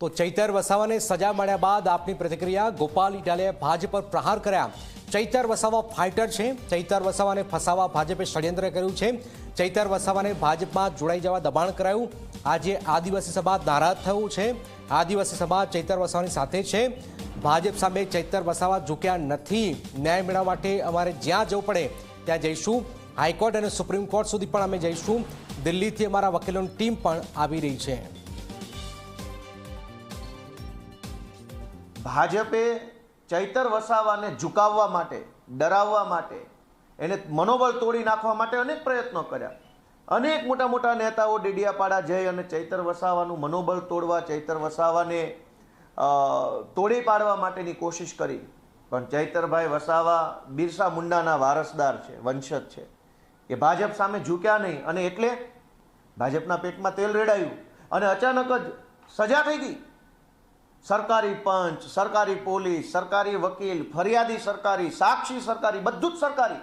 તો ચૈતર વસાવાને સજા મળ્યા બાદ આપની પ્રતિક્રિયા। ગોપાલ ઇટાલિયાએ ભાજપ પર પ્રહાર કર્યા। ચૈતર વસાવા ફાઇટર છે। ચૈતર વસાવાને ફસાવવા ભાજપે ષડયંત્ર કર્યું છે। ચૈતર વસાવાને ભાજપમાં જોડાઈ જવા દબાણ કરાયું। આજે આદિવાસી સમાજ નારાજ થયું છે। આદિવાસી સમાજ ચૈતર વસાવાની સાથે છે। ભાજપ સામે ચૈતર વસાવા ઝૂક્યા નથી। ન્યાય મેળવવા માટે અમારે જ્યાં જવું પડે ત્યાં જઈશું। હાઈકોર્ટ અને સુપ્રીમ કોર્ટ સુધી પણ અમે જઈશું। દિલ્હીથી અમારા વકીલોની ટીમ પણ આવી રહી છે। ભાજપે ચૈતર વસાવાને ઝુકાવવા માટે, ડરાવવા માટે, એને મનોબળ તોડી નાખવા માટે અનેક પ્રયત્નો કર્યા। અનેક મોટા મોટા નેતાઓ ડેડિયાપાડા જઈ અને ચૈતર વસાવાનું મનોબળ તોડવા, ચૈતર વસાવાને તોડી પાડવા માટેની કોશિશ કરી। પણ ચૈતરભાઈ વસાવા બિરસા મુંડાના વારસદાર છે, વંશજ છે। એ ભાજપ સામે ઝૂક્યા નહીં અને એટલે ભાજપના પેટમાં તેલ રેડાયું અને અચાનક જ સજા થઈ ગઈ। સરકારી પંચ, સરકારી પોલીસ, સરકારી વકીલ, ફરિયાદી સરકારી, સાક્ષી સરકારી, બધું જ સરકારી।